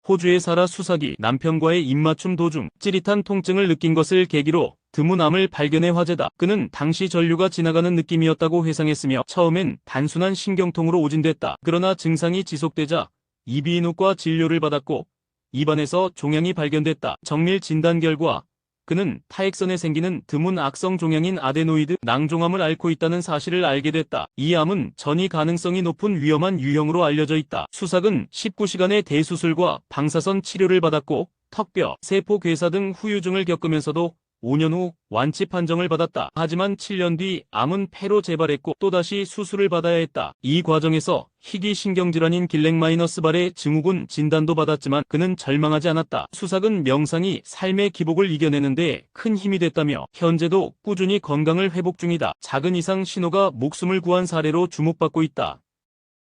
호주에 살아 수사기 남편과의 입맞춤 도중 찌릿한 통증을 느낀 것을 계기로 드문암을 발견해 화제다. 그는 당시 전류가 지나가는 느낌이었다고 회상했으며 처음엔 단순한 신경통으로 오진됐다. 그러나 증상이 지속되자 이비인후과 진료를 받았고 입안에서 종양이 발견됐다. 정밀 진단 결과 그는 타액선에 생기는 드문 악성 종양인 아데노이드 낭종암을 앓고 있다는 사실을 알게 됐다. 이 암은 전이 가능성이 높은 위험한 유형으로 알려져 있다. 수삭은 19시간의 대수술과 방사선 치료를 받았고 턱뼈, 세포 괴사 등 후유증을 겪으면서도 5년 후 완치 판정을 받았다. 하지만 7년 뒤 암은 폐로 재발했고 또다시 수술을 받아야 했다. 이 과정에서 희귀신경질환인 길렉마이너스발의 증후군 진단도 받았지만 그는 절망하지 않았다. 수삭은 명상이 삶의 기복을 이겨내는 데 큰 힘이 됐다며 현재도 꾸준히 건강을 회복 중이다. 작은 이상 신호가 목숨을 구한 사례로 주목받고 있다.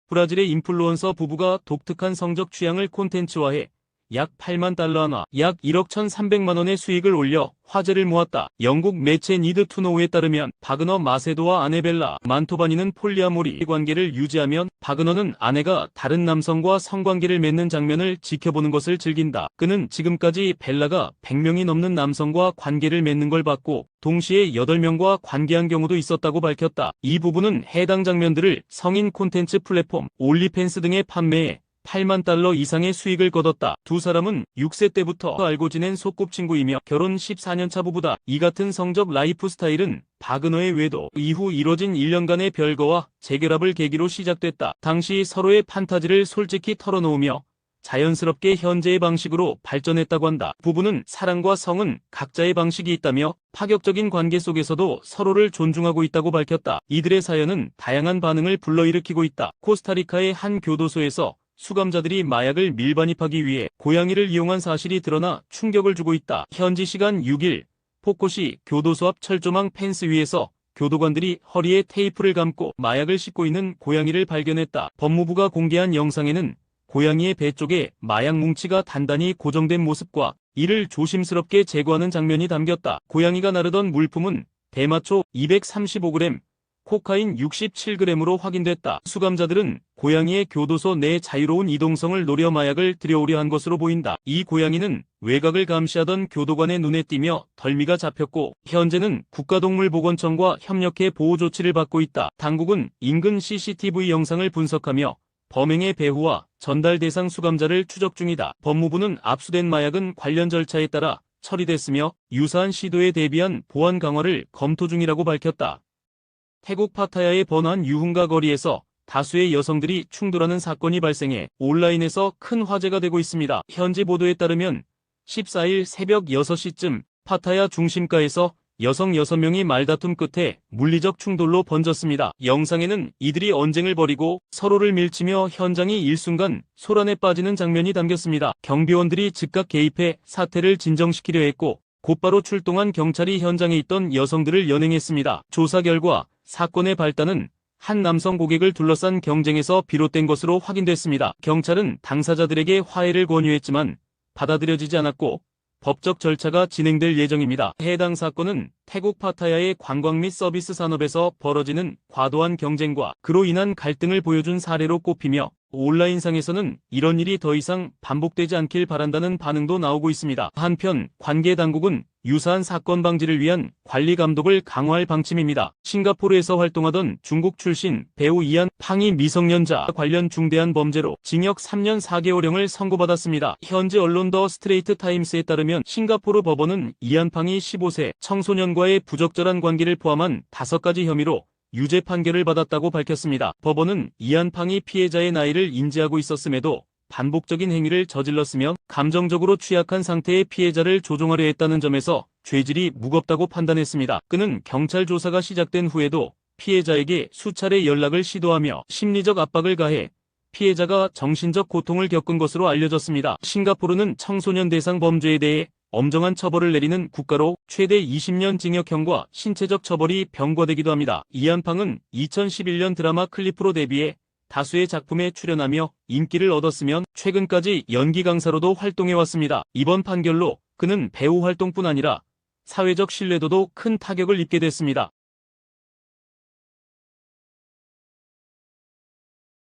브라질의 인플루언서 부부가 독특한 성적 취향을 콘텐츠화해 약 8만 달러 하나, 약 1억 1,300만 원의 수익을 올려 화제를 모았다. 영국 매체 니드 투노우에 따르면 바그너 마세도와 아네벨라 만토바니는 폴리아모리 관계를 유지하면 바그너는 아내가 다른 남성과 성관계를 맺는 장면을 지켜보는 것을 즐긴다. 그는 지금까지 벨라가 100명이 넘는 남성과 관계를 맺는 걸 봤고 동시에 8명과 관계한 경우도 있었다고 밝혔다. 이 부부는 해당 장면들을 성인 콘텐츠 플랫폼 올리팬스 등에 판매해 8만 달러 이상의 수익을 거뒀다. 두 사람은 6세 때부터 알고 지낸 소꿉친구이며 결혼 14년차 부부다. 이 같은 성적 라이프 스타일은 바그너의 외도 이후 이뤄진 1년간의 별거와 재결합을 계기로 시작됐다. 당시 서로의 판타지를 솔직히 털어놓으며 자연스럽게 현재의 방식으로 발전했다고 한다. 부부는 사랑과 성은 각자의 방식이 있다며 파격적인 관계 속에서도 서로를 존중하고 있다고 밝혔다. 이들의 사연은 다양한 반응을 불러일으키고 있다. 코스타리카의 한 교도소에서 수감자들이 마약을 밀반입하기 위해 고양이를 이용한 사실이 드러나 충격을 주고 있다. 현지 시간 6일 포코시 교도소 앞 철조망 펜스 위에서 교도관들이 허리에 테이프를 감고 마약을 씻고 있는 고양이를 발견했다. 법무부가 공개한 영상에는 고양이의 배 쪽에 마약 뭉치가 단단히 고정된 모습과 이를 조심스럽게 제거하는 장면이 담겼다. 고양이가 나르던 물품은 대마초 235g, 코카인 67g으로 확인됐다. 수감자들은 고양이의 교도소 내 자유로운 이동성을 노려 마약을 들여오려 한 것으로 보인다. 이 고양이는 외곽을 감시하던 교도관의 눈에 띄며 덜미가 잡혔고 현재는 국가동물보건청과 협력해 보호 조치를 받고 있다. 당국은 인근 CCTV 영상을 분석하며 범행의 배후와 전달 대상 수감자를 추적 중이다. 법무부는 압수된 마약은 관련 절차에 따라 처리됐으며 유사한 시도에 대비한 보안 강화를 검토 중이라고 밝혔다. 태국 파타야의 번화한 유흥가 거리에서 다수의 여성들이 충돌하는 사건이 발생해 온라인에서 큰 화제가 되고 있습니다. 현지 보도에 따르면 14일 새벽 6시쯤 파타야 중심가에서 여성 6명이 말다툼 끝에 물리적 충돌로 번졌습니다. 영상에는 이들이 언쟁을 벌이고 서로를 밀치며 현장이 일순간 소란에 빠지는 장면이 담겼습니다. 경비원들이 즉각 개입해 사태를 진정시키려 했고 곧바로 출동한 경찰이 현장에 있던 여성들을 연행했습니다. 조사 결과 사건의 발단은 한 남성 고객을 둘러싼 경쟁에서 비롯된 것으로 확인됐습니다. 경찰은 당사자들에게 화해를 권유했지만 받아들여지지 않았고 법적 절차가 진행될 예정입니다. 해당 사건은 태국 파타야의 관광 및 서비스 산업에서 벌어지는 과도한 경쟁과 그로 인한 갈등을 보여준 사례로 꼽히며 온라인상에서는 이런 일이 더 이상 반복되지 않길 바란다는 반응도 나오고 있습니다. 한편 관계 당국은 유사한 사건 방지를 위한 관리 감독을 강화할 방침입니다. 싱가포르에서 활동하던 중국 출신 배우 이안 팡이 미성년자 관련 중대한 범죄로 징역 3년 4개월형을 선고받았습니다. 현지 언론 더 스트레이트 타임스에 따르면 싱가포르 법원은 이안 팡이 15세 청소년과의 부적절한 관계를 포함한 5가지 혐의로 유죄 판결을 받았다고 밝혔습니다. 법원은 이안 팡이 피해자의 나이를 인지하고 있었음에도 반복적인 행위를 저질렀으며 감정적으로 취약한 상태의 피해자를 조종하려 했다는 점에서 죄질이 무겁다고 판단했습니다. 그는 경찰 조사가 시작된 후에도 피해자에게 수차례 연락을 시도하며 심리적 압박을 가해 피해자가 정신적 고통을 겪은 것으로 알려졌습니다. 싱가포르는 청소년 대상 범죄에 대해 엄정한 처벌을 내리는 국가로 최대 20년 징역형과 신체적 처벌이 병과되기도 합니다. 이안 팡은 2011년 드라마 클리프로 데뷔해 다수의 작품에 출연하며 인기를 얻었으며 최근까지 연기 강사로도 활동해왔습니다. 이번 판결로 그는 배우 활동뿐 아니라 사회적 신뢰도도 큰 타격을 입게 됐습니다.